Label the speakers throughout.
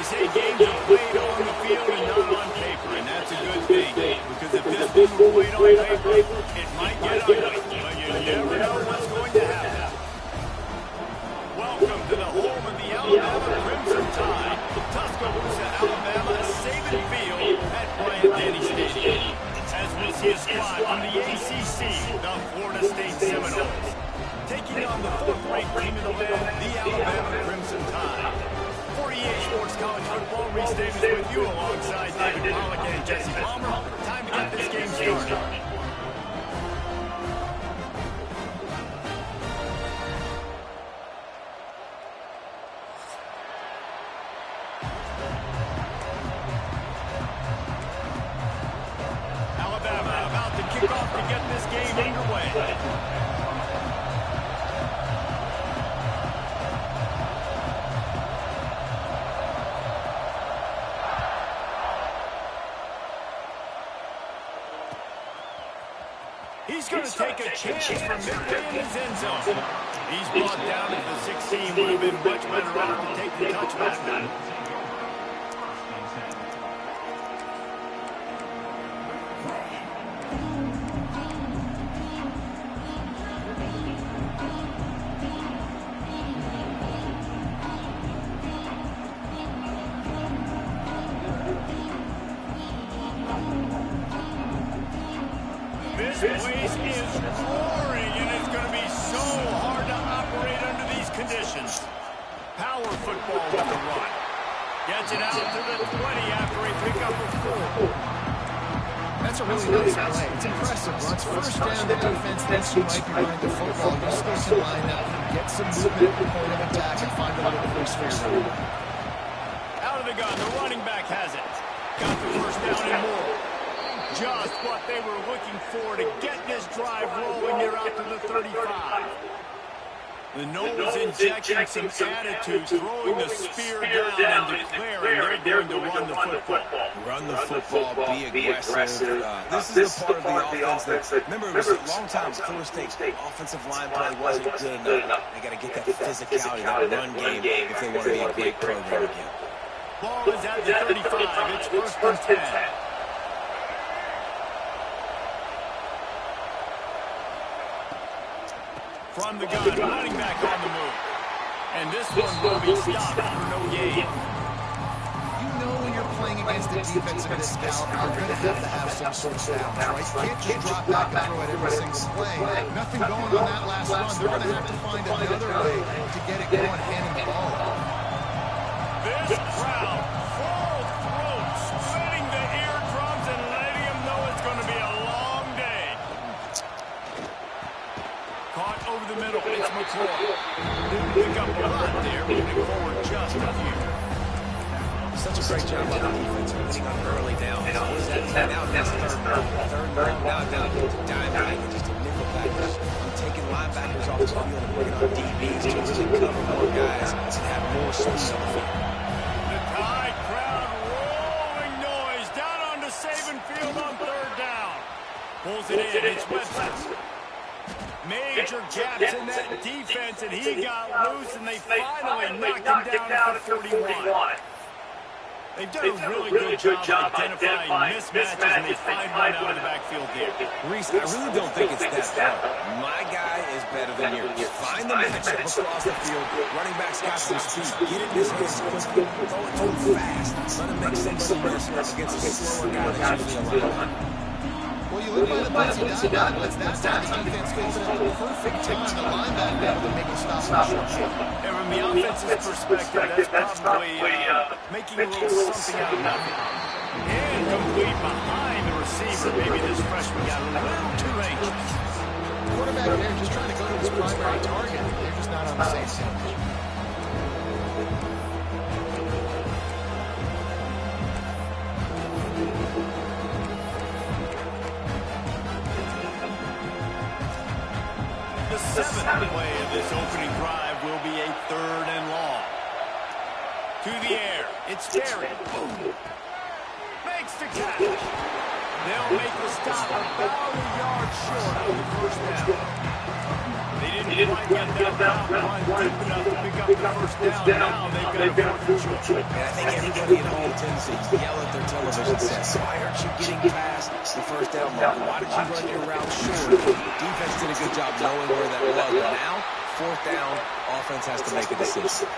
Speaker 1: say games are played on the field and not on paper, and that's a good thing. Because if this one were played on paper, it might get ugly, but you never know what's going to happen. Welcome to the home of the Alabama Crimson Tide. Tuscaloosa, Alabama, Saban Field at Bryant-Denny Stadium. As we see a squad from the ACC, the Florida State Seminoles, taking on the fourth-ranked team in the land, the Alabama Crimson Tide. 48 Sports College Football, Reese Davis with you alongside David Pollack and Jesse Palmer. Time to get this game started. Alabama about to kick off to get this game underway. He's going to take a chance from midway in his end zone. He's brought down at the 16. Would have been much better off to take the touchback. This place is roaring, and it's going to be so hard to operate under these conditions. Power football with the run. Gets it out to the 20 after a pickup of 4.
Speaker 2: That's a really nice play. It's impressive. Once first down, the defense thinks you might be running the football. You still can line up, get some movement at the point of attack, and find a little place for your run.
Speaker 1: Out of the gun, the running back has it. Got the first down and more. Just what they were looking for to get this drive rolling here out to the 35. The Noles injecting some attitude, throwing the spear down and declaring they're going to run the football.
Speaker 3: Run the football, be aggressive. This is the part of the offense that, remember, it was a long time Florida State's offensive line play wasn't good enough. They got to get that physicality, that run game, if they want to be a great program again.
Speaker 1: Ball is at the 35. It's first and 10. From the gun, running back on the move. And this one will be stopped for no gain.
Speaker 2: You know when you're playing against a defense of this caliber, you're going to have some sort of balance, right? You can't just drop back and throw it every single play. Nothing going on that last run. They're going to have to find another way to get it going, handing the ball.
Speaker 1: This crowd, full throat, splitting the eardrums and letting them know it's going to be a long day. Caught over the middle. It's McCoy. Didn't pick up a lot there, moving forward just a few.
Speaker 3: Such a great job by the defense, hitting on early down. Now that's third down. Now down to dime back and just a nickel package. Taking linebackers off the field and bringing on DBs just to cover more guys and have more space on the field.
Speaker 1: The Tide crowd rolling noise down onto Saban Field on third down. Pulls it in. It's Webster. Major gaps in that defense, and he got loose, and they finally knocked him down at the 41. They've done a really good job identifying mismatches, and they find one out of the backfield there.
Speaker 3: Reese, I really don't think it's that hard. My guy is better than yours. Find the matchup across the field. Running back's got some speed. Get it in his hands quickly. Throw it to him fast. Let him make somebody miss against a slower guy that's usually a line.
Speaker 2: Well, you look by the bouncy down blitz. That's how the defense goes at the perfect time. The linebacker able to make a stop in the short.
Speaker 1: And from the offensive perspective, that's probably making a little something out of nothing. And complete behind the receiver. Maybe this freshman got a little too anxious.
Speaker 2: Quarterback there just trying to go to his primary target. They're just not on the same page.
Speaker 1: The seventh play of this opening drive will be a third and long. To the air. It's Terry. Makes the catch. They'll make the stop about a yard short of the first down. They didn't quite get that route run deep enough to pick up the first down. Now they've got a fourth and short.
Speaker 3: And I think everybody at home tends to yell at their television set, why aren't you getting past the first down mark? Why did you run your route short? Defense did a good job knowing where that was, but now, fourth down, offense has to make a decision.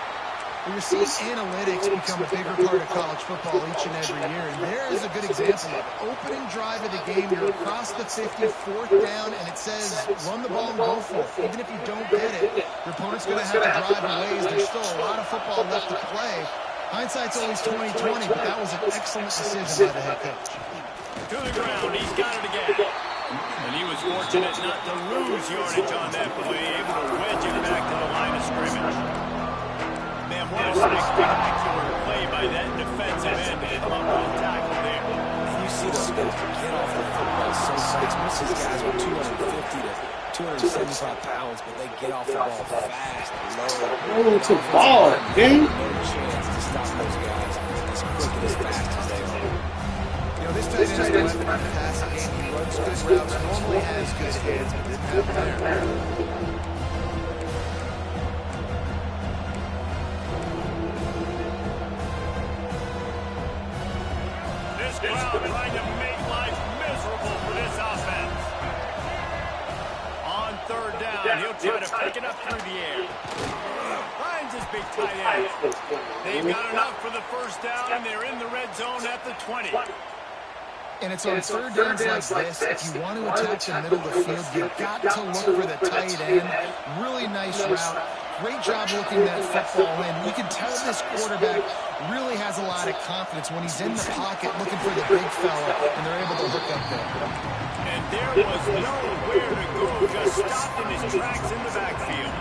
Speaker 2: Well, you're seeing analytics become a bigger part of college football each and every year, and there is a good example of it. Opening drive of the game, you're across the 50, fourth down, and it says run the ball and go for it. Even if you don't get it, your opponent's going to have to drive a ways. There's still a lot of football left to play. Hindsight's always 20/20, but that was an excellent decision by the head coach.
Speaker 1: To the ground, he's got it again. And he was fortunate not to lose yardage on that play, able to wedge it back to the line of scrimmage. Man, what a spectacular play by that defensive end. Come up with a tackle there.
Speaker 3: And you see those guys get off the football so fast. Most of these guys are 250 to 275 pounds, but they get off the ball fast and low.
Speaker 4: Oh, it's a ball, gang.
Speaker 3: No chance to stop those guys as quick and as fast as they are.
Speaker 2: You know, this tight end is the weapon in the passing game. He runs good routes, normally has good hands, but didn't have them there.
Speaker 1: Crowd trying to make life miserable for this offense. On third down, he'll try to pick it up through the air. Finds his big tight end. They've got enough for the first down, and they're in the red zone at the 20.
Speaker 2: And it's on third downs like this, if you want to attack the middle of the field, you've got to look for the tight end. Really nice route. Great job looking that football in. You can tell this quarterback really has a lot of confidence when he's in the pocket looking for the big fella, and they're able to hook up there.
Speaker 1: And there was nowhere to go, just stopped in his tracks in the backfield.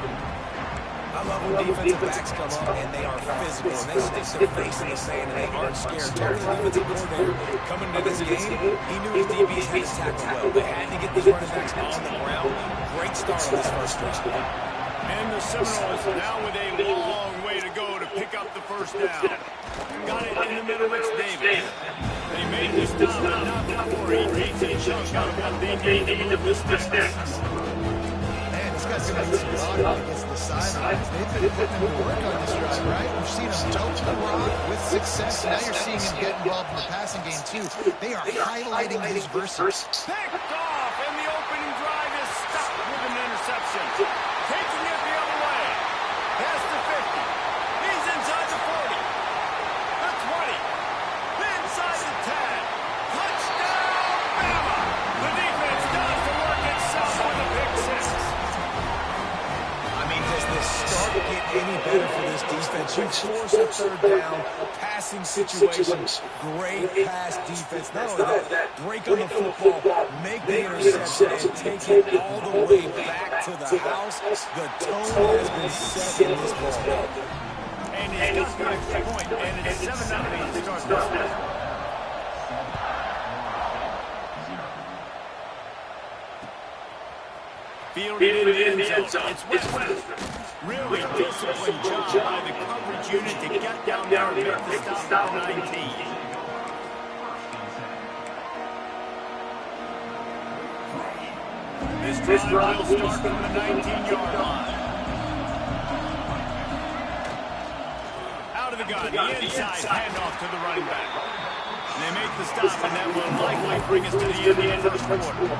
Speaker 3: I love when defensive backs come up and they are physical and they stick their face in the sand and they aren't scared. Tony, the defensive coordinator, coming into this game, he knew his DBs had to tackle well. They had to get these running backs on the ground. Great start on this first drive.
Speaker 1: And the Seminoles now with a long way to go to pick up the first down. Got it in the middle, it's Davis. They made the stop, but not before he takes a chunk out of what they need to move this distance.
Speaker 2: Man, this guy's going to need some blocking against the sidelines. They've been putting him to work on this drive, right? We've seen him dope the rock with success. Now you're seeing him get involved in the passing game, too. They are highlighting his versatility.
Speaker 1: Picked off, and the opening drive is stopped with an interception. Taking it the other way. Past the 50. He's inside the 40. The 20. Inside the 10. Touchdown, Bama! The defense does the work itself with a pick six.
Speaker 3: I mean, does this start to get any better for this defense? You force a third down, passing situations, great pass defense. Not only that, break on the football, make the interception, and take it all the way back to the house. The tone has been set in this ball game.
Speaker 1: And he's got the extra point, and it's 7-0 to start this one. Fielded in the end zone. It's West. Really disciplined job by the coverage unit to get down there and make the stop at the 19. This drive will start from the 19-yard line. Out of the gun, the inside handoff to the running back. And they make the stop, and that will likely bring us to the end of the first quarter.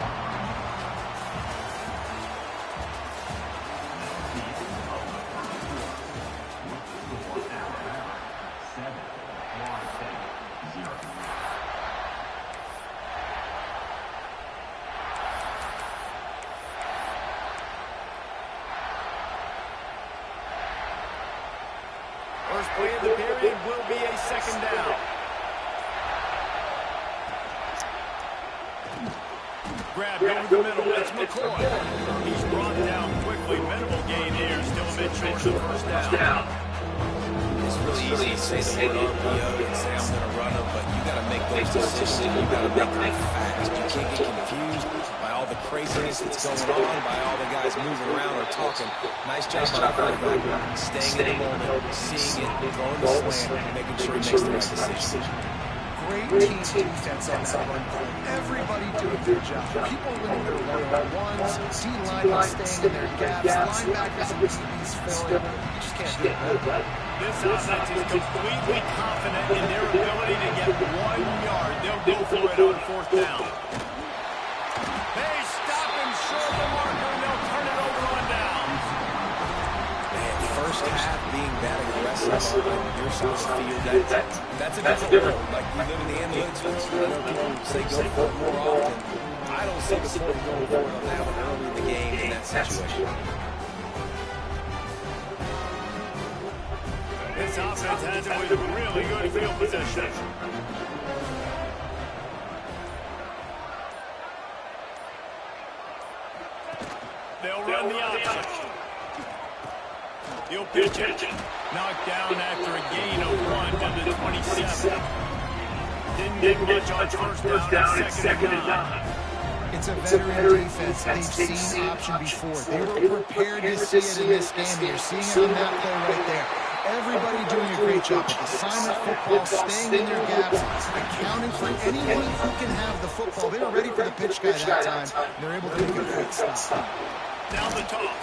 Speaker 1: First play of the period will be a second down. Grabbed over the middle. It's McCoy. He's brought down quickly. Minimal gain here. Still a bit short of the first down.
Speaker 3: It's really easy to say the word RPO and say I'm going to run them, but you got to make those decisions. You got to make them fast. You can't get confused by all the craziness that's going on, by all the guys moving around or talking. Nice job by the quarterback, staying in the moment, seeing it, throwing the slant, and making sure he makes the right decision.
Speaker 2: great team defense on that run play. Everybody doing their job. People winning their one-on-ones, D-linemen staying in their gaps, linebackers and DBs filling. You just can't do that.
Speaker 1: This offense is completely confident in their ability to get 1 yard. They'll go for it on 4th down. They stop him short of the marker, and they'll turn it over on downs.
Speaker 3: Man, first half being that aggressive on your side of the field, that's a different world. Like, we live in the analytics field. I know people say go for it more often. I don't see the point of going for it on that one early in the game in that situation.
Speaker 1: This offense has it with really good field position. They'll run the option. He'll pitch it. Knocked down after a gain of 1 to the 27. Didn't get much on first down and second and 9.
Speaker 2: It's a veteran defense. They've seen option before. They were prepared to see it in this game. You're seeing it on that play right there. Everybody doing a great job with assignment football, staying in their gaps, accounting for anyone who can have the football. They were ready for the pitch guy that time. And they're able to make a quick stop.
Speaker 1: Now the toss.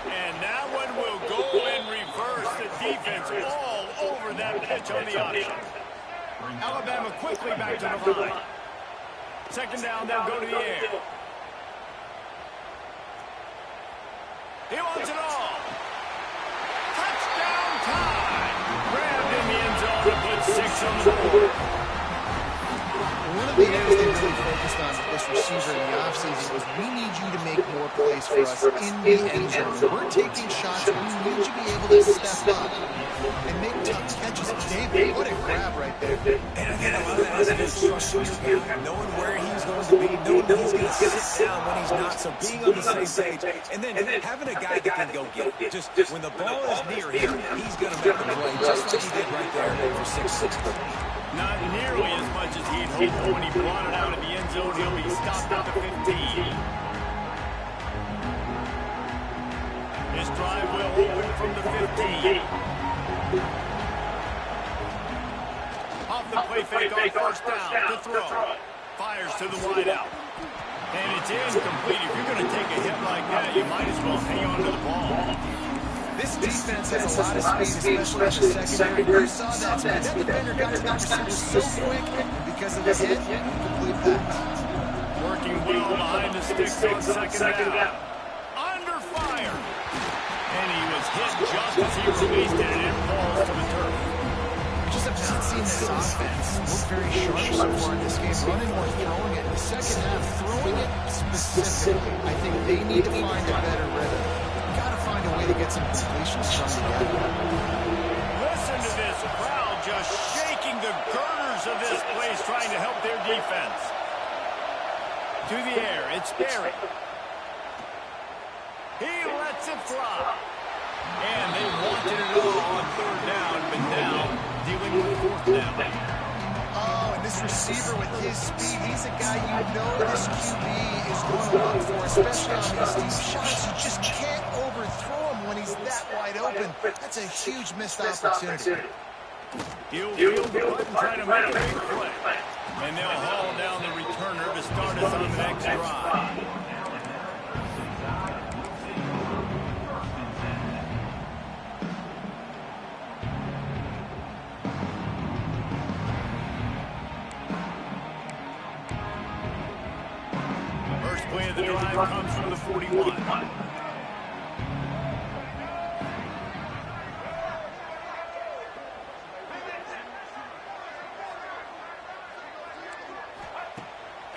Speaker 1: And that one will go and reverse the defense all over that pitch on the option. Alabama quickly back to the line. 2nd down, they'll go to the air. He wants it all. Touchdown time. Grabbed in the end zone to put 6 on the board.
Speaker 2: One of the areas they really focused on with this receiver in the offseason was we need you to make more plays for us in the end zone. We're taking shots. We need you to be able to step up and make tough catches. David, what a grab right there.
Speaker 3: And again, a lot of that has to do with trusting your guy, knowing where he's going to be, knowing that he's going to sit down when he's not. So being on the same page, and then having a guy that can go get it. Just when the ball is near him, he's going to make the play, just like he did right there for 6-6.
Speaker 1: Not nearly as much as he'd hoped, but when he brought it out in the end zone, he'll be stopped at the 15. His drive will open from the 15. Off the play fake on 1st down to throw. Fires to the wideout. And it's incomplete. If you're going to take a hit like that, you might as well hang on to the ball.
Speaker 2: This defense has a lot of speed, especially in the secondary. You saw that speed. That defender got to the receiver so quick, and because of the hit, complete pass.
Speaker 1: Working well behind the sticks on 2nd down. Under fire. And he was hit just as he released it, and it falls to the turf.
Speaker 2: We just have not seen this offense look very sharp so far in this game. Running or throwing it. In the second half, throwing it specifically. I think they need to find a better rhythm. Find a way to get some completions strung together.
Speaker 1: Listen to this crowd just shaking the girders of this place, trying to help their defense. To the air, it's Barry. He lets it fly. And they wanted it all on 3rd down, but now dealing with 4th down.
Speaker 2: Oh, and this receiver with his speed, he's a guy you know this QB is going to look for, especially on these deep shots. You just can't overthrow him when he's that wide open. That's a huge missed opportunity.
Speaker 1: He'll field the button, trying to make a big play. And they'll haul down the returner to start us on the next drive. First play of the drive comes from the 41.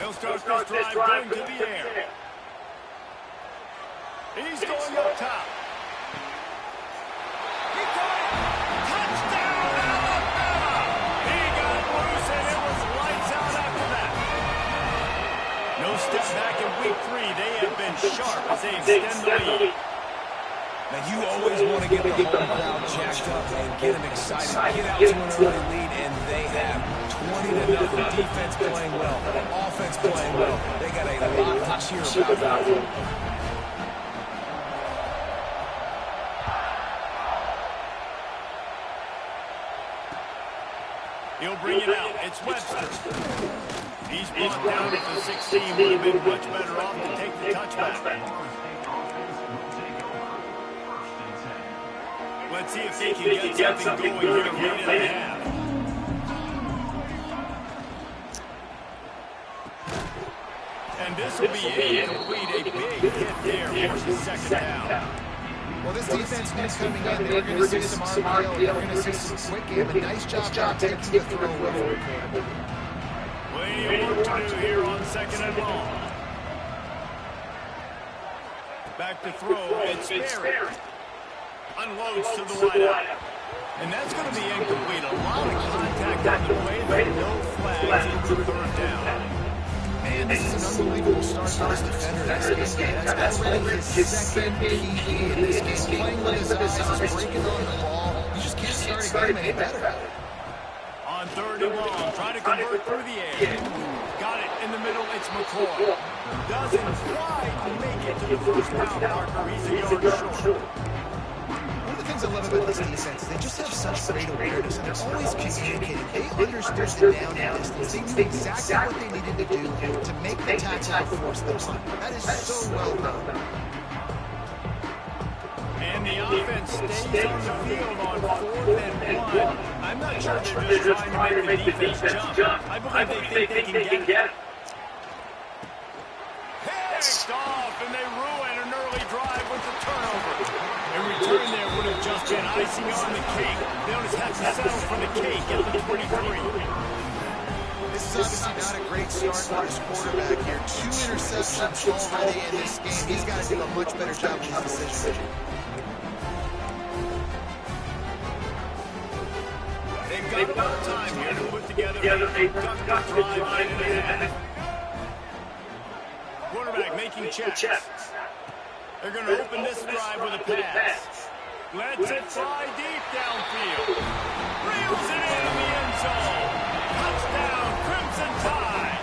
Speaker 1: He'll start this drive going to the air. He's going up top. He got it. Touchdown, Alabama! He got it loose, and it was lights out after that. No step back in week 3. They have been sharp as they extend the lead.
Speaker 3: Now, you always want to get the home crowd jacked up and get them excited. Get out to an early lead, and they have 20-0. Defense playing well. Offense playing well. They got a lot to cheer about.
Speaker 1: He'll bring it out. It's Webster. He's brought down at the 16. Would have been much better off to take the touchback. Let's see if they can get something going here late in the half. And this will be incomplete. A big hit there for the second down.
Speaker 2: Well, this defense knew coming in. They were going to see some RPO. They were going to see some quick game. A nice job taking the throw away from the quarterback.
Speaker 1: Plenty of work to do here on second and long. Back to throw. It's Sperry. Unloads to the wideout. And that's going to be incomplete. A lot of contact on the way, but no flags into third down.
Speaker 2: Man, this is an unbelievable start for this defender in this game. That's already his second PE in this game. Playing with his eyes, breaking on the ball. You just can't start a game any better.
Speaker 1: On third and long, trying to convert through the air. Got it in the middle, it's McCoy. Doesn't quite make it to the first down marker. He's a yard short.
Speaker 2: One of the things I love about this defense is they just have such great awareness, and they're always communicating. They understood the down distance. They knew exactly what they needed to do to make the tackle to force the punt. That is so well done.
Speaker 1: And the offense stays on the field on 4th and 1. I'm not sure they're just trying to make the defense jump. I believe they think they can get it. Picked off, and they ruin an early drive with the turnover. A return there would have just been icing on the cake. They'll just have to settle for the cake at the 23.
Speaker 2: This is obviously not a great start for his quarterback here. 2 interceptions already in this game. He's got to do a much better job with his decision.
Speaker 1: They've got a lot of time here to put together a productive drive in a half. Quarterback making checks. They're going to open this drive with a pass. Lets it fly deep downfield. Reels it in the end zone. Touchdown, Crimson Tide.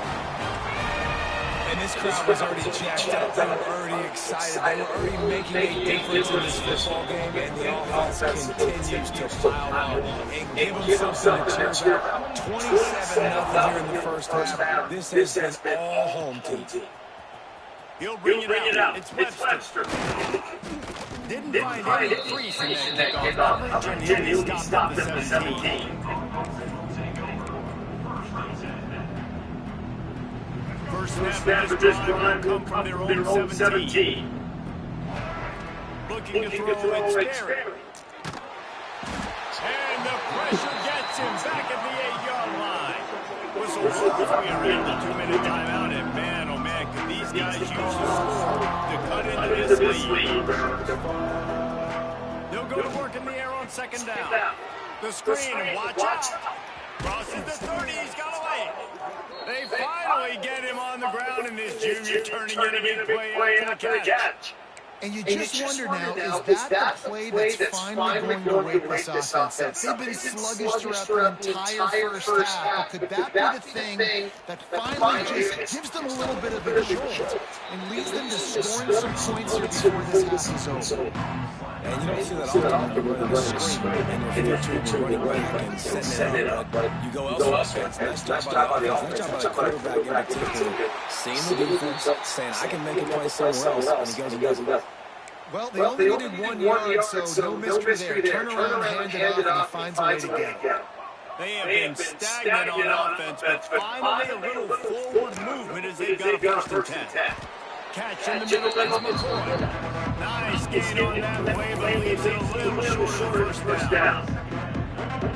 Speaker 3: And this crowd was already jacked up. They were already excited. They were already making a difference in this football game. And the offense continues to pile on and give them something to cheer about. 27-0 here in the first half. This has been all home team.
Speaker 1: He'll bring it out. It's Webster. Didn't find any crease in that kickoff coverage, and he'll be stopped at the 17. First snap of this drive will come from their own 17. Looking to throw, it's Sperry. And the pressure gets him back at the 8-yard line. Whistle blows. We are in the 2-minute timeout, and man, oh man, could these guys use the score to cut into this lead. They'll go to work in the air on second down. The screen, and watch out. Crosses the 30, he's got away. They finally get him on the ground, and this junior turning in a big play after the catch.
Speaker 2: And you just wonder now, is that the play that's finally going to wake this offense up? They've been sluggish throughout the entire first half. Could that be the thing that finally just gives them a little bit of a jolt and leads them to scoring some points here before this half is over?
Speaker 3: And you don't see that often. You're running a screen, and you're running back and setting it up. But you go elsewhere. Nice job by the offense. Nice job by the quarterback in particular. Seeing the defense, saying, I can make a play somewhere else, and he goes and does it.
Speaker 2: Well, they only needed 1 yard, so no mystery there. Turn around, hand it off, and he finds a way to get it.
Speaker 1: They have been stagnant on offense, but finally a little forward movement as they've got a first and 10. Catch in the middle, it's McCoy. Nice gain on that play, but leaves it a little short of the first down.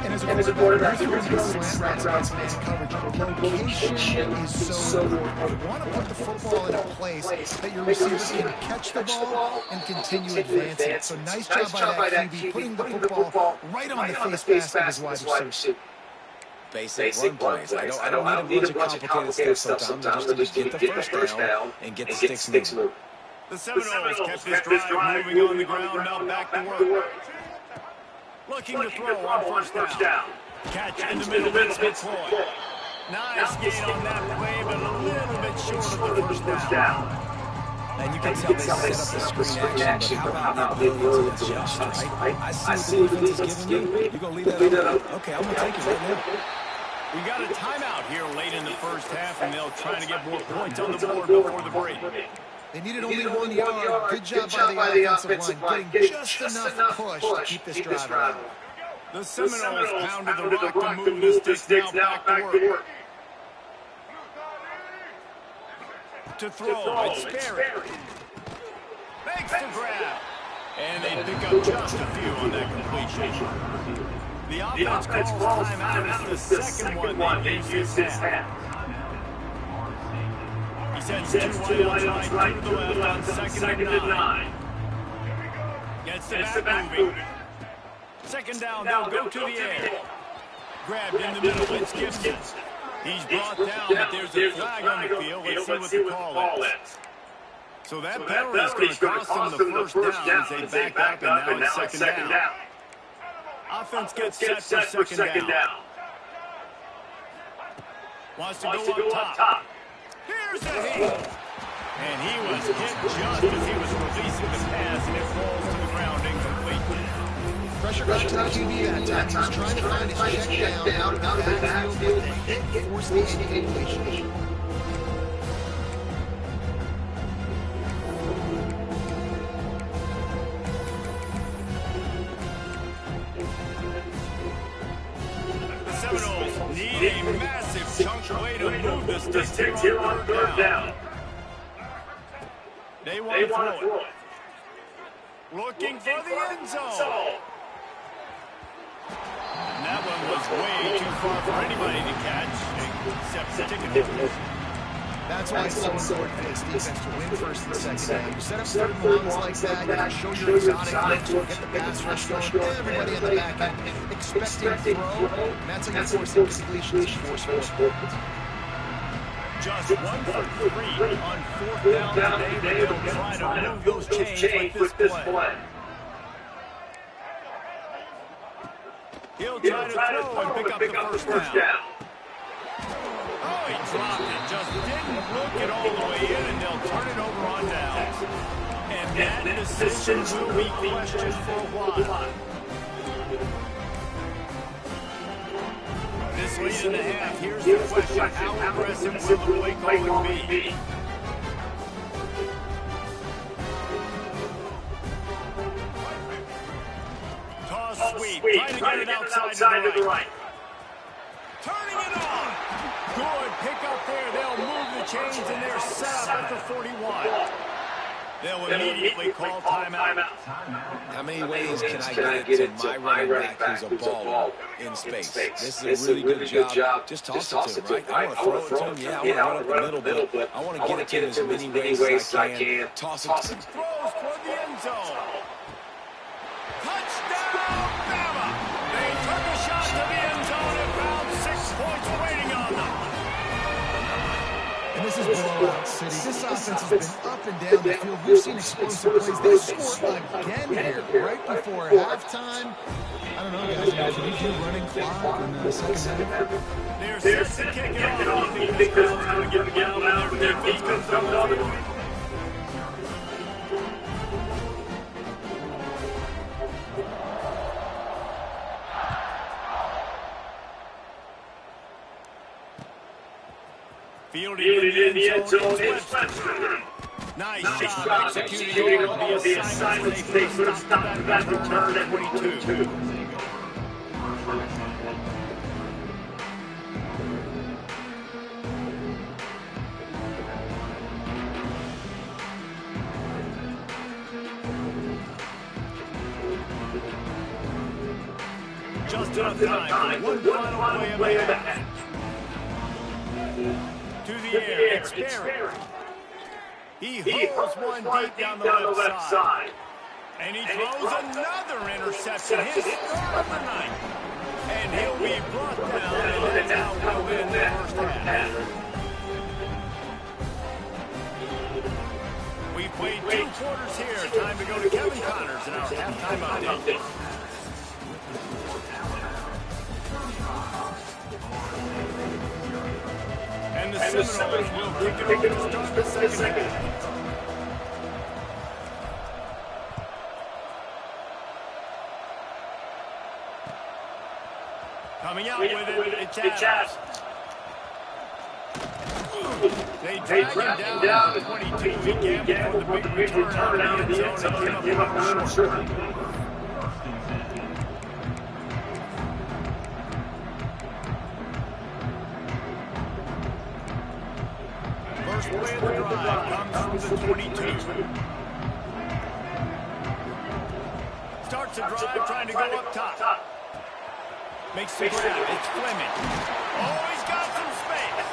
Speaker 2: And as a quarterback, you're going to get slant routes and man coverage. Location is so important. You want to put the football in a place that your receivers can catch the ball and continue advancing it. So nice job by that QB, putting the football right on the face mask of his wide receiver.
Speaker 3: Basic run plays. I don't need a bunch of complicated stuff sometimes. Just get the first down and get the sticks moving.
Speaker 1: The Seminoles kept this drive moving on the ground, now back to work. Looking to throw on first down. Catch in the middle, it's McCoy. Nice gain on that play, but a little bit short of the first down.
Speaker 3: And you can tell they set up the screen action, but how about the ability to adjust, right? I see what the defense is giving you. You're going to leave that up? Okay, I'm going to take it right now.
Speaker 1: We got a timeout here late in the first half, and they'll try to get more points on the board before the break.
Speaker 2: They needed only 1 yard. Good job by the offensive line, getting just enough push to keep this drive alive.
Speaker 1: The Seminoles pounded the rock to move the sticks now back to work. To throw, it's Sperry. Makes the grab. And they pick up just a few on that completion. The offense calls timeout. It's the second one they used this half. He sends two wide outs right to the left on second and 9. Gets the back moving. Second down, they'll go to the air. Grabbed in the middle, it's Gibson. He's brought down, but there's a flag on the field. Let's see what the call is. So that penalty is going to cost them the first down as they back up, and now it's second down. Offense gets set for second down. Wants to go up top. Here's the heat. And he was hit just as he was releasing the pass, and it falls to the ground incomplete.
Speaker 2: Pressure got to the QB that time. He was trying to find his check down out of the backfield, but the hit forced the incompletion.
Speaker 1: The Seminoles need a massive chunk away to move the sticks here on third down. They want to throw it. Looking for the end zone. And that one was way too far for anybody to catch, except the ticket holders.
Speaker 2: That's why it's so important for this defense to win first and second down. You set up certain runs like that, you show your exotic look, get the pass rush going, everybody in the back end expecting to throw, and that's how you force incompletions and force points.
Speaker 1: Just 1 for 3 on fourth down today, but they'll try to move those chains with this play. He'll try to throw and pick up the first down. Oh, he dropped it. Just didn't look it all the way in, and they'll turn it over on downs. And that decision will be questioned for a while. This late in the half, here's the question. How aggressive will the play calling be? Toss sweep, trying to get it outside to the right. Turning it on. Good pick up there. They'll move the chains, and they're set up at the 41. They'll immediately call timeout.
Speaker 3: How many ways can I get it to my running back who's a baller in space? This is a really good job. Just toss it to him, right? I want to throw it to him. Yeah, I want to run up the middle, but I want to get it to him as many ways as I can. Toss it to him.
Speaker 1: Throws toward the end zone. Touchdown, Bama! They took a shot to the end zone and found 6 points waiting on them.
Speaker 2: And this is blowout city. This offense has been up and down the field. We've seen explosive plays. They scored again here right before halftime. I don't know, guys. Can you do running clock in the second half?
Speaker 1: They're set to kick it off. You think this crowd's going to get loud and their defense comes up the other way? Fielded in the end zone is Webster. Nice job executing all the assignments they put a stop to that return at 22. Just enough time for one final play of the half. To the air, it's Sperry. He holds one deep down the left side. And he throws another interception, his third of the night. And he'll be brought down, and that's how we'll win the first half. We played 2 quarters here. Time to go to Kevin Connors in our halftime update. And the Seminoles will kick it over to start the second half. Coming out with it, it's Adams. They drag him down to 22. He gambled for the big return out of the end zone and came up a little short. First play of the drive comes from the 22. Starts the drive trying to go up top. Makes the grab. It's Fleming. Oh, he's got some space.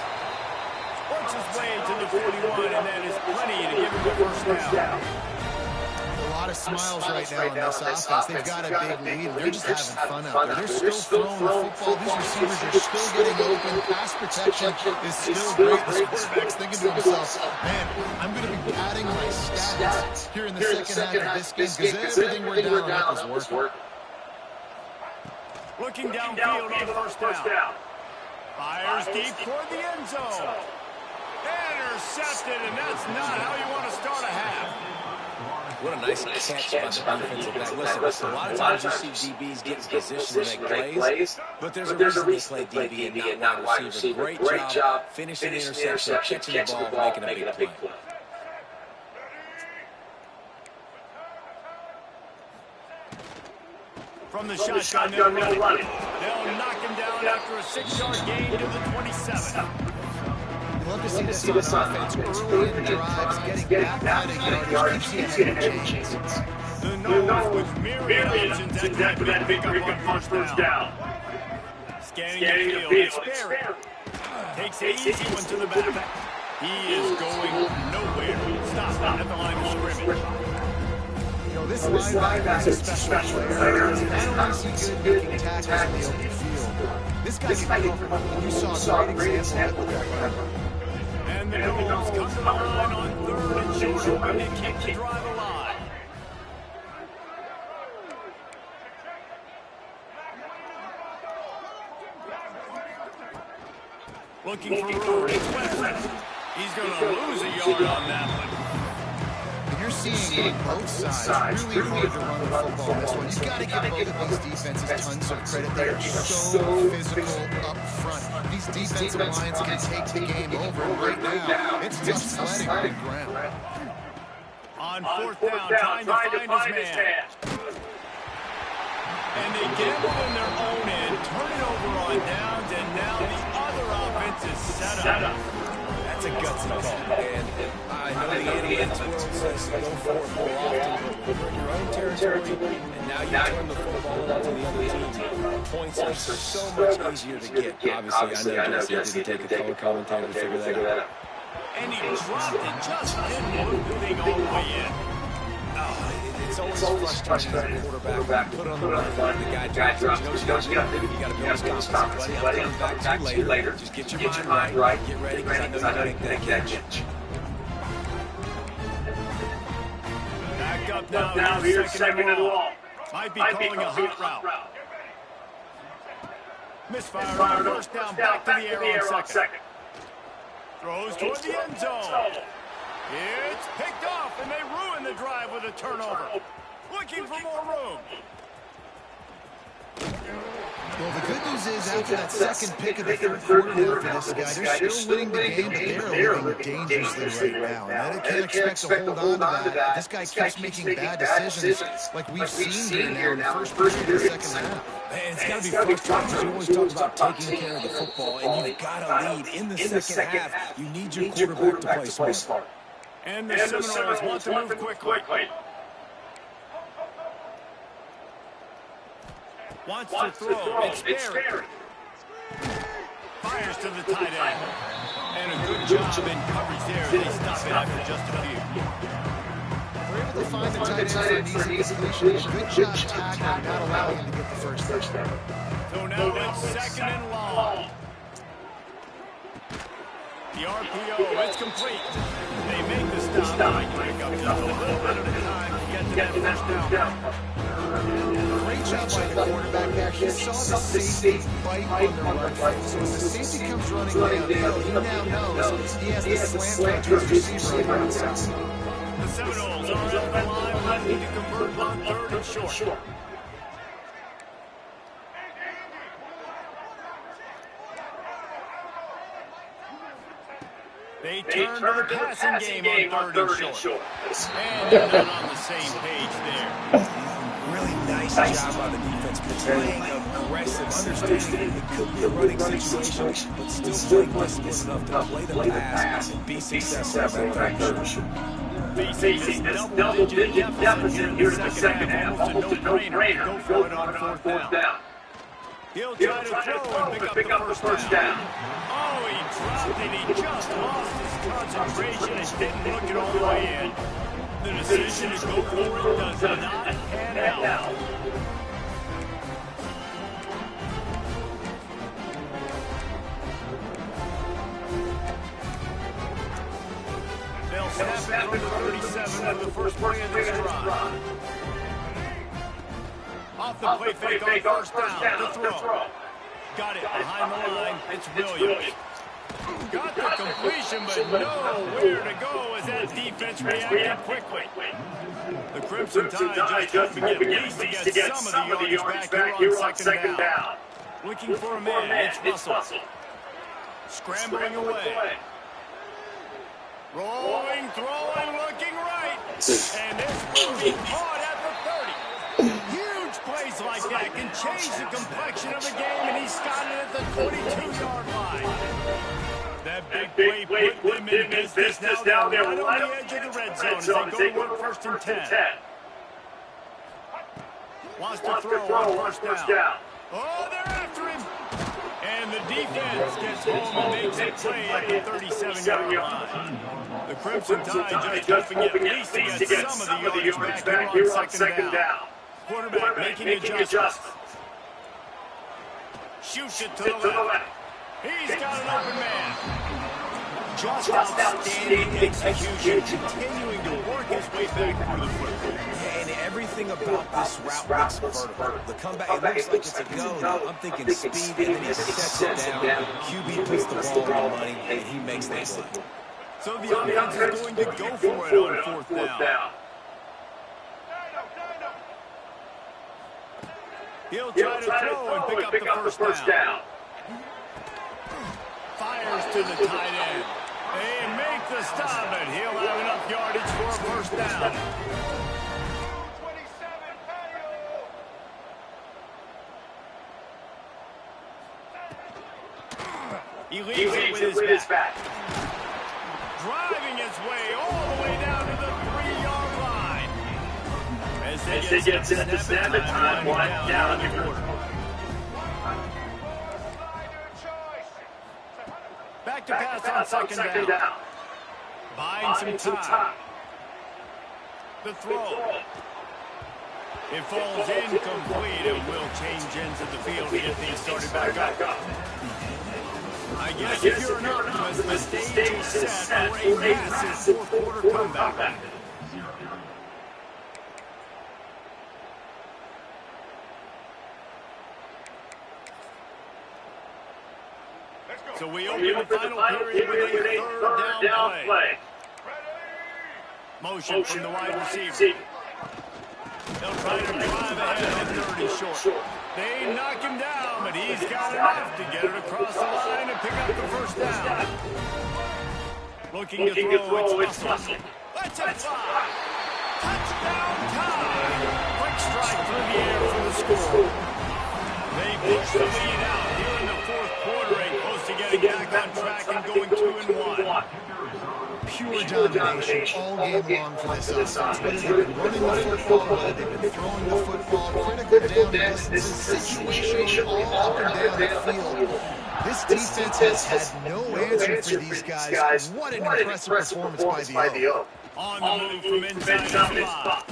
Speaker 1: Works his way to the 41, and that is plenty to give him the first down.
Speaker 2: A lot of smiles right now in this offense. They've got a big lead, and they're just having fun out there. They're still throwing the football. These receivers are still getting open. Pass protection is still great. The quarterback's thinking to himself, man, I'm going to be padding my stats here in the second half of this game because everything we're down on is working.
Speaker 1: Looking downfield on first down. Fires deep toward the end zone. Intercepted, and that's not how you want to start a half.
Speaker 3: What a nice catch by the defensive back. Listen, a lot of times you see DBs get in position to make plays, but there's a reason they play DB and not wide receiver. Great job finishing the interception, catching the ball, making a big play.
Speaker 1: From the shotgun, they'll run it. They'll knock him down after a 6-yard gain to the 27.
Speaker 2: You love to see this on offense. Early in drives, getting back out of yardage, keeps getting changes.
Speaker 1: The nose with myriad options at that pick up on first down. Scanning the field, it's Barry. Takes the easy one to the back. He is going nowhere. Stop at the line of scrimmage.
Speaker 2: This linebacker is a special player. Not only is he good making tackles in the open field, this guy can cover. You saw a great example with that.
Speaker 1: And the Noles come to the line on 3rd and short, and they keep the drive alive. Looking for room. He's going to lose a yard on that one.
Speaker 2: You're seeing on both sides really hard to run the football in this one. You've got to give both of these defenses tons of credit. They are so physical up front. These defensive lines can take the game over. Right now, it's just sledding on the ground.
Speaker 1: On 4th down, trying to find his man. And they gamble in their own end, turn it over on downs, and now the other offense is set up.
Speaker 3: That's a gutsy call. And I know the analytics world says go for it more often, but you're in your own territory, and now you turn the football over to the other team. Points are so much easier to get. Obviously, I know Jesse didn't take a color commentator to figure that out.
Speaker 1: And he dropped it, just didn't move the thing all the way in.
Speaker 3: It's always frustrating as a quarterback. Put on the line, the guy drops. You know what you got to do? You got to be honest, buddy. I'm coming back to you later. Just get your mind right. Get ready, because I know you make that catch.
Speaker 1: Back up now. Here's second and long. Might be calling a hot route. Misfire on first down. Back to the air on second. Throws toward the end zone. It's picked off, and they ruin the drive with a turnover. Looking for more room.
Speaker 2: Well, the good news is after that second pick of the third quarter for this guy, they're still winning the game, but they're living dangerously right now. And they can't expect to hold on to that. This guy keeps making bad decisions like we've seen here now in the first period of the second half.
Speaker 3: Man, it's got to be frustrating because you always talk about taking care of the football, and you've got to lead in the second half. You need your quarterback to play smart.
Speaker 1: And the Seminoles want to move quickly. Wants to throw. It's Barry. Fires to the tight end. And a good job in coverage there. They stop it after just a few.
Speaker 2: We're able to find the tight end for an easy completion. Good job tackling, not allowing him to get the first down.
Speaker 1: So now it's second and long. The RPO, it's complete. They make the stop. Pick up just a little bit of time to get to that first down.
Speaker 2: Great job by the quarterback there. He saw the safety bite on the run fake. So as the safety comes running downfield, he now knows he has the slant to his receiver on the outside.
Speaker 1: The Seminoles are on the line, looking to convert on 3rd and short. They turn to the passing game on 3rd and short. And they're not on the same page there.
Speaker 3: Really nice job by the defense, playing aggressive, understanding it could be a running situation, but still playing disciplined enough to play the pass and be successful back on 3rd and short.
Speaker 1: Facing this double-digit deficit here in the second half, almost a no-brainer to go for it on 4th down. He'll try to throw and pick up the first down. Oh, he dropped it. He just lost his concentration and didn't look it all the way in. The decision to go for it does not pan out. They'll snap it from the 37 with the first play of this drive. Off the play fake on 1st down to throw. Got it behind the line. It's Williams. Got the completion, but nowhere to go as that defense reacted quickly. The Crimson Tide just hoping at least to get some of the yardage back here on 2nd down. Looking for a man. It's Russell. Scrambling away. Rolling, throwing, looking right. And this will be caught at the 30. Huge plays like that can change the complexion of the game, and he's got it at the 22-yard line. That big play put them in business. Now they're right on the edge of the red zone as they go to work 1st and 10. Wants to throw on 1st down. Oh, they're after him. And the defense gets home and makes a play at the 37-yard line. The Crimson Tide just hoping at least to get some of the yardage back here on 2nd down. Quarterback making adjustments. Shoots it to the left. He's got an open man. Just outstanding execution, continuing to work his way back through the football.
Speaker 3: And everything about this route looks vertical. The comeback, it looks like it's a go. I'm thinking speed, and then he sets it down. QB puts the ball on the money, and he makes that play.
Speaker 1: So the offense is going to go for it on 4th down. He'll try to throw and pick up the first down. Fires to the tight end. They make the stop, and he'll have enough yardage for a 1st down. He leaves it with his back. Driving his way all the way down to the 3-yard line. As they get set to snap it, time one down in the quarter. Back to pass on 2nd down. Buying some time. The throw. It falls incomplete and will change ends of the field to get things started back up. I guess if you're an optimist, the stage is set for a massive 4th quarter comeback. So we open the final period with a 3rd down play. Motion from the wide receiver. They'll try to drive ahead on 3rd and short. They knock him down, but he's got enough to get it across the line and pick up the 1st down. Looking to throw, it's Russell. Let's it fly. Touchdown time. Quick strike through the air for the score. They push the lead out here in the 4th quarter and close to getting back on track and going 2-1.
Speaker 2: Pure domination all game long for this offense. Whether they've been running the football, whether they've been throwing the football, critical down distances, situational, all up and down the field. This defense has had no answer for these guys. What an impressive performance by the O.
Speaker 1: On the move from inside the spot.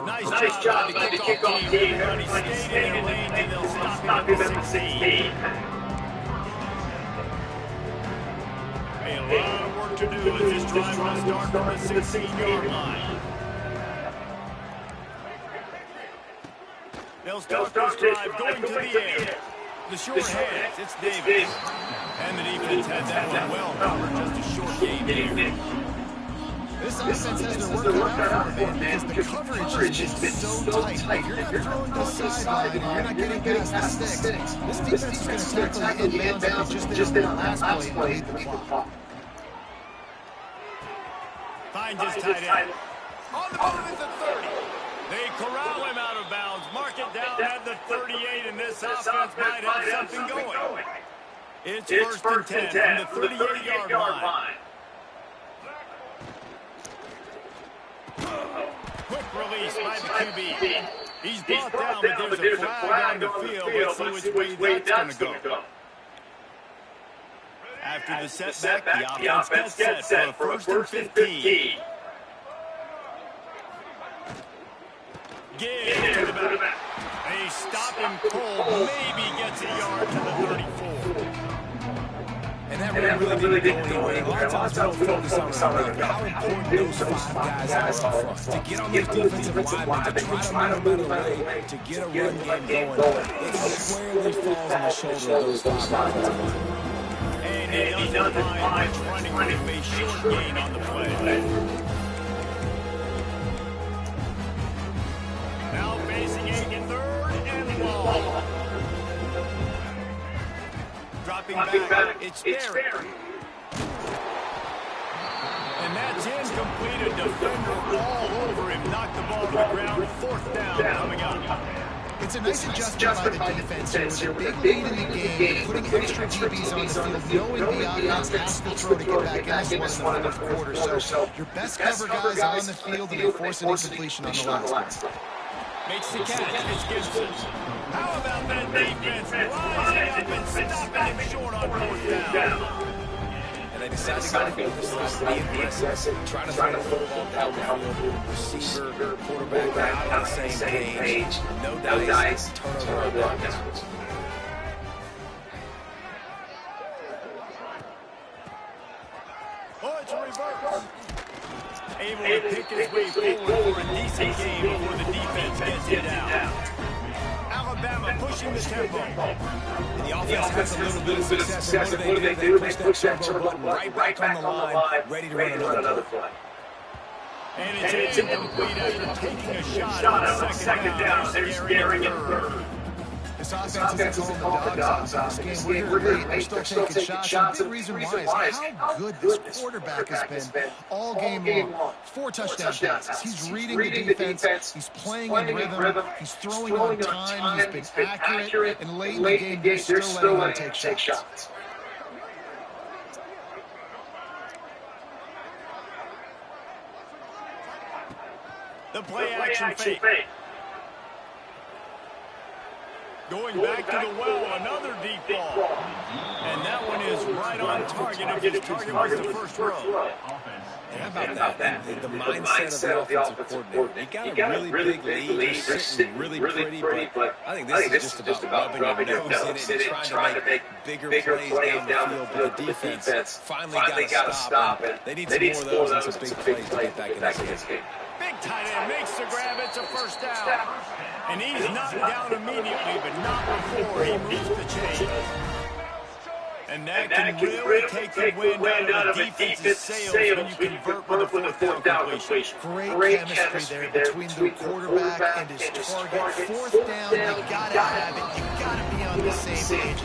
Speaker 1: Nice job by the kickoff team. Everybody stayed in their lane and they'll stop him at the 16. A lot of work to do as this drive will start from the 16-yard line. They'll start this drive going to the air. The short hands, it's Davis. And the defense had that one well covered, just a short game here.
Speaker 2: This offense has their work cut out for them because the coverage has been so tight. If you're not throwing the sideline and you're not getting past the sticks, this defense is going to tackle you inbounds like they just did on the last play and lead the clock.
Speaker 1: finds his tight end. On the move is the 30. They corral him out of bounds. Mark it down at the 38, and this offense might have something going. It's first and 10 from the 38-yard line. Quick release by the QB. He's brought down, but there's a flag on the field. Let's see which way that's going to go. After the setback, the offense gets set for a first and 15. Give to the back. They stop him cold. Maybe gets a yard to the 34.
Speaker 3: And that really didn't go anywhere. A lot of times we don't focus on it, but how important those 5 guys are up front. To get on those defensive linemen, to try to move them out of the way, to get a run game going, it squarely falls on the shoulder of those 5 offensive linemen.
Speaker 1: And he doesn't mind much running with a short gain on the play. Now facing a third and long. Dropping back, it's Barry. And that's incomplete. A defender all over him. Knocked the ball to the ground. Fourth down coming up.
Speaker 2: It's a nice adjustment by the defense here with a big lead in the game, putting extra DBs on the field, knowing the offense has to throw to get back in this one in the fourth quarter. So your best cover guys are on the field and they force an incompletion on the last one.
Speaker 1: Makes the catch. It's Gibson. How about that defense rising up and stopping him short on fourth down?
Speaker 3: And they decide to go for this be aggressive, try to throw the football down the field, receiver, quarterback out on the same page. No dice, turnover on downs.
Speaker 1: Oh, it's a reverse. Able to pick his way forward for a decent game before the defense gets him down. Alabama pushing the tempo.
Speaker 3: And the offense has a little bit of success. And what do? They push that turbo button right back on the line, ready to run another play.
Speaker 1: And it's incomplete after taking a shot on second down. They're scaring him third.
Speaker 2: This offense isn't calling the dogs off this game. We're still taking shots. And the big reason why is how good this quarterback has been all game long. 4 touchdown passes. He's reading the defense. He's playing in rhythm. He's throwing on time. He's been accurate. And late in the game, they're still letting him take shots.
Speaker 1: The play action fake. Going back to the well, another deep ball. And that one is right on target. If his target was the first row.
Speaker 3: And how about that? The mindset of the offensive coordinator. You got a really big lead. They're sitting really pretty, but I think this is just about rubbing your nose in it and trying to make bigger plays down the field. But the defense finally got to stop. And they need some more of those and some big plays to get back in this game.
Speaker 1: Big tight end makes the grab. It's a first down. And he's knocked down immediately, but not before he moves the chain. And that can really take the wind out of the defense's sails when you convert with a fourth down completion.
Speaker 2: Great chemistry there between the quarterback and his target. Fourth down, you gotta have it. You gotta be on the same page.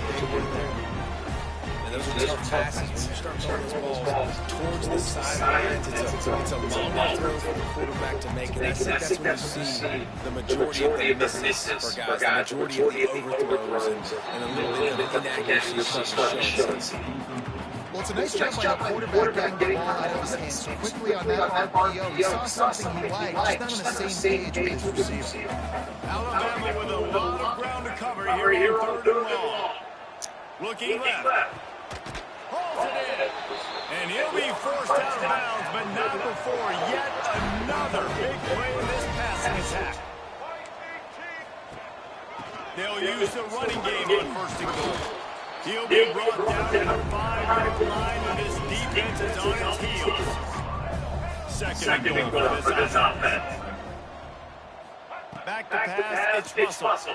Speaker 3: And those are tough passes when you start throwing those balls towards the sidelines. It's a long throw for the quarterback to make. And I think that's when you see the majority of the misses for guys, the majority of the overthrows and a little bit of inaccuracy starting to show.
Speaker 2: Well, it's a nice job by the quarterback getting the ball out of his hands quickly on that RPO. He saw something he liked, just not on the same page with his receiver.
Speaker 1: Alabama with a lot of ground to cover here on third and long. Looking left. Hauls it in. And he'll be forced out of bounds, but not before yet another big play in this passing attack. They'll use the running game on first and goal. He'll be brought down to the 5-yard line, and this defense is on its heels. Second and goal for this offense. Back to pass, it's Russell.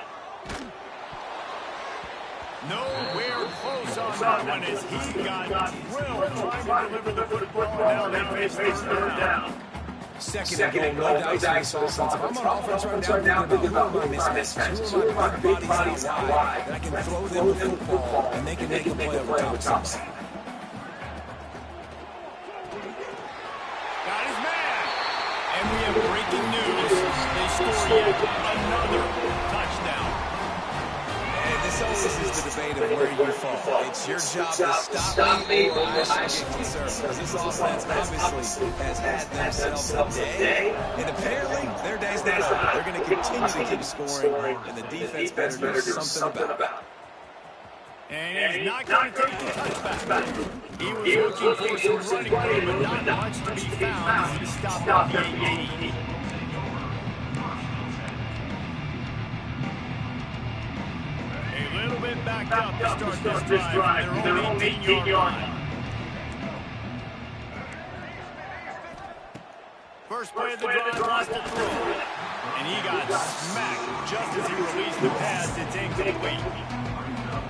Speaker 1: Nowhere close on that one as he got drilled trying to deliver the football, and now they face third down.
Speaker 3: Second and goal, no dice on offense. If I'm on offense right now, who are my mismatches? Who are my big bodies out wide that I can throw them the football and they can make a play over top somebody?
Speaker 1: Got his man. score yet another touchdown.
Speaker 3: And this always is the debate of where you fall. It's your job to stop me or I should get concerned. Because this offense obviously has had themselves a day. And apparently, their day's not over. They're going to continue to keep scoring. And the defense better do something about it.
Speaker 1: And he's not going to take the touchback. He was looking for some running room, but not much to be found as he stopped at the 18. A little bit backed up to start this drive from their own 18-yard line. First play of the drive was to throw. And he got smacked just as he released the pass. It's incomplete.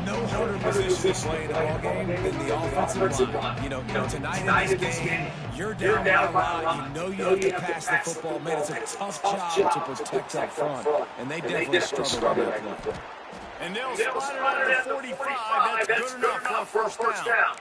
Speaker 3: No harder position to play in a ball game than the offensive line. You know, tonight in this game, you're down by a lot. You know you have to pass the football. Man, it's a tough job to protect up front. And they definitely struggle on that play.
Speaker 1: And they'll spot it at the 45. That's good enough for a first down.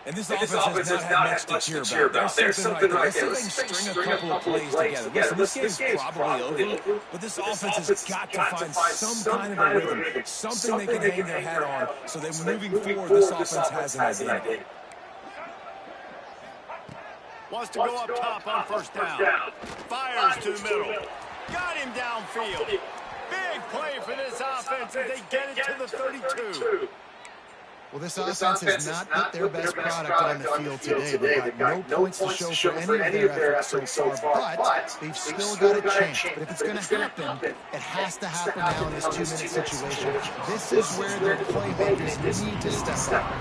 Speaker 3: And this offense has not had much to cheer about. There's something right there. Let's string a couple of plays together. Listen, this game's probably over, but this offense has got to find some kind of a rhythm, something they can hang their hat on, so that moving forward, this offense has an identity.
Speaker 1: Wants to go up top on first down. Fires to the middle. Got him downfield. Big play for this offense as they get it to the 32.
Speaker 2: Well, this offense has not put their best product on the field today. They've got no points to show for any of their efforts so far, but they've still got a chance. But if it's going to happen, it has to happen now in this 2-minute situation. This is where their playmakers need to step up.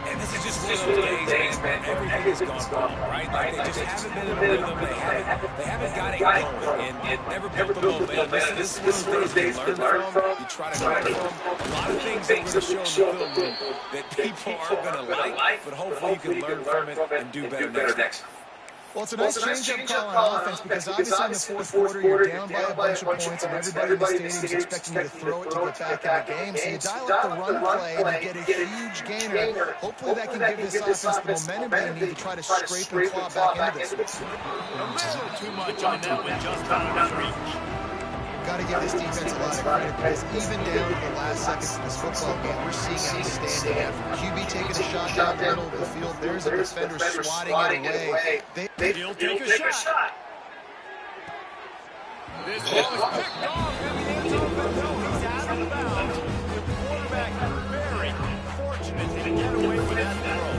Speaker 3: And this is just one of those days, man, everything has gone wrong, right? Like they just haven't been in a rhythm. They haven't got it going and never built the momentum. This is one of those days you learn from. You try to learn from. A lot of things that we're going to show in the film that people aren't going to like, but hopefully you can learn from it and do better next time.
Speaker 2: Well, it's a nice change-up call on offense because obviously in the fourth quarter you're down by a bunch of points and everybody in the stadium is expecting you to throw it to get back in the game. So you dial up the run play and you get a huge gainer. Hopefully that can give this offense the momentum they need to try to scrape and claw back into this.
Speaker 1: A little too much on that one, just out of reach.
Speaker 2: Got to give this defense a lot of credit because even down to the last seconds of this football game, we're seeing outstanding effort. QB taking a shot down the middle of the field. There's a defender swatting it away.
Speaker 1: He'll take a shot. This ball is picked off in the end zone, but no, he's out of bounds. The quarterback very fortunate to get away with that throw.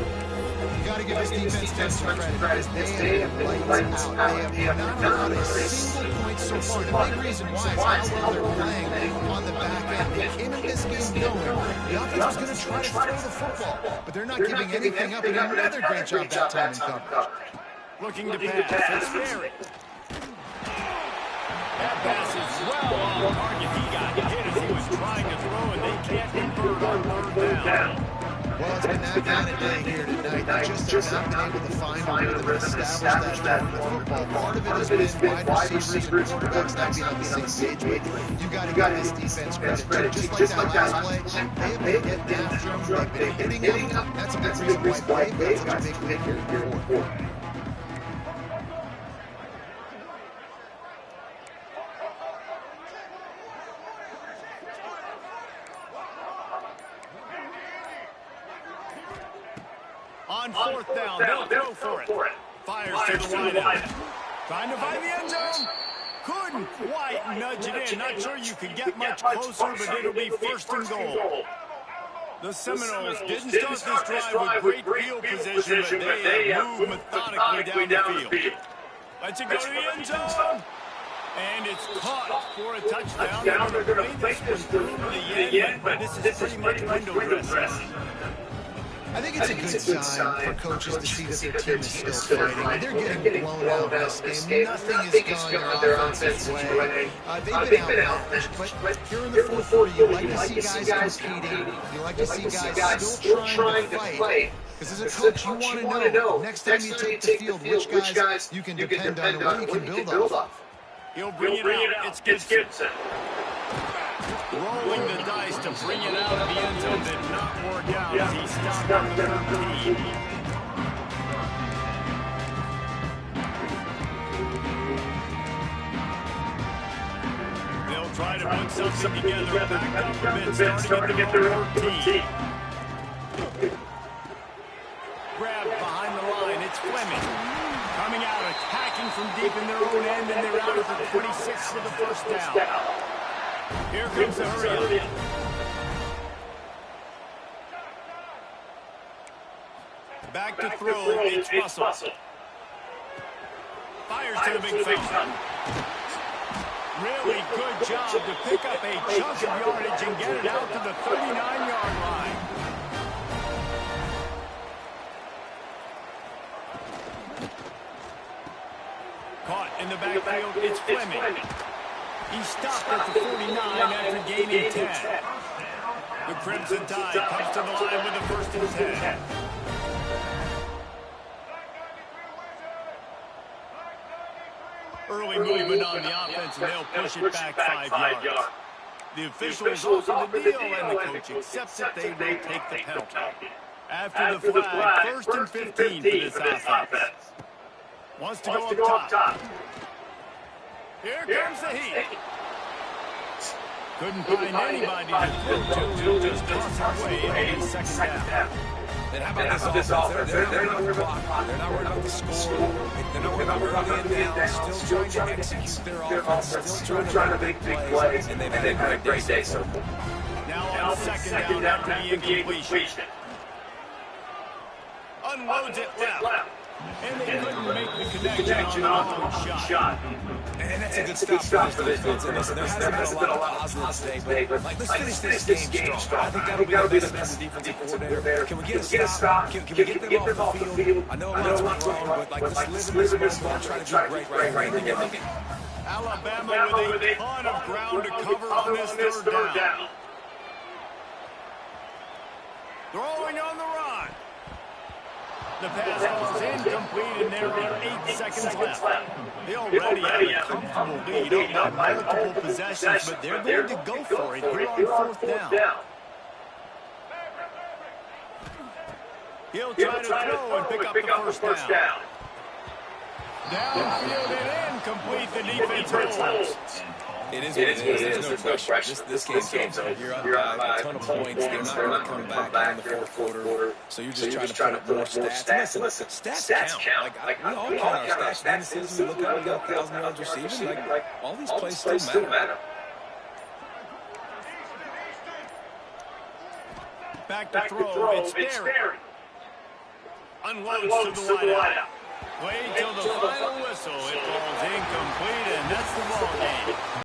Speaker 2: You got to give this defense some credit because they have lights out. They have not allowed a single point so far. The big reason why is how well they're playing on the back end. They came in this game knowing the offense was going to try to throw the football, but they're not giving anything up. And another great job that time in coverage.
Speaker 1: Looking to pass. It's Barry. That pass is well off target. He got hit as he was trying to throw, and they can't convert on third down.
Speaker 2: Well, it's been that kind of day here tonight. They just have not been able to find a rhythm and establish that rhythm with football. Part of it has been wide receivers and quarterbacks not being on the same page, but you got to give this defense credit. Just like that last play, they have been getting after him. They've been hitting him. That's a big reason why they've got such a big lead here in the fourth.
Speaker 1: On fourth down, they'll throw for it. Fires to the wideout. Trying to find the end zone. Couldn't quite nudge it in. Not sure you could get much closer, but it'll be first and goal. The Seminoles didn't start this drive with great field position, but they have moved methodically down the field. Let's it go to the end zone. And it's caught for a touchdown. They're going to play this through the end, but this is pretty much window dressing.
Speaker 2: I think it's a good sign for coaches to see that their team is still fighting. And they're getting blown out in this game. Nothing is going their offensive way. They've been outmatched, but here in the fourth quarter, you like to see guys competing. You like to see guys still trying to fight. Because as a coach, you want to know next time you take the field which guys you can depend on and what you can build off.
Speaker 1: He'll bring it out. It's Gibson. Rolling the dice to bring it out of the end zone did not work out as he stopped at the 13. to put something together. Back up a bit, starting at the number 14. Grab behind the line. It's Fleming. Coming out, attacking from deep in their own end, and they're out at the 26 for the first down. Here comes the hurry-up. Back to throw, it's Russell. Fires to the big fella. Really good job to pick up a chunk of yardage and get it out to the 39-yard line. Caught in the backfield, it's Fleming. He stopped at the 49 after gaining 10. The Crimson Tide comes to the line with the first and 10. Early movement on the offense, and they'll push it back 5 yards. The officials offer the deal, and the coach accepts it. They will take the penalty. After the flag, first and 15 for this offense. Wants to go up top. Here comes the heat. Couldn't find anybody to throw to. Just toss it away in the second down.
Speaker 3: And how about this offense? They're not worried about the clock. They're not worried about the score. They're not worried about early and down. Still trying to execute their offense. Still trying to make big plays. And they've had a great day so far.
Speaker 1: Now on second down after the incompletion. Unloads it left. And they couldn't make the connection on the long shot.
Speaker 3: And that's a good stop for this defense. And listen, there hasn't been a lot of positives today, but let's finish this game strong. I think that'll be the best defensive coordinator. Can we get a stop? Can we get them off the field? I know a lot's went wrong, but let's live in this moment, try to do great together.
Speaker 1: Alabama with a ton of ground to cover on this third down. Throwing on the run. The pass falls incomplete, and there are 8 seconds left. They already have a comfortable lead on multiple possessions, but they're going to go for it here on 4th down. He'll try to throw and pick up the first down. Downfield and incomplete. The defense holds.
Speaker 3: It is what it is. There's no pressure. This game's over. You're up by a ton of points. They're not going to come back in the fourth quarter. So you're just trying to put up more stats. Listen, stats count. We all count our stats. Then the season, we look at, we got 1,000 yards receiving. All these plays still matter.
Speaker 1: Back to throw. It's Barry. Unloads to the wideout. Wait till the final whistle. It falls incomplete, and that's the ball game.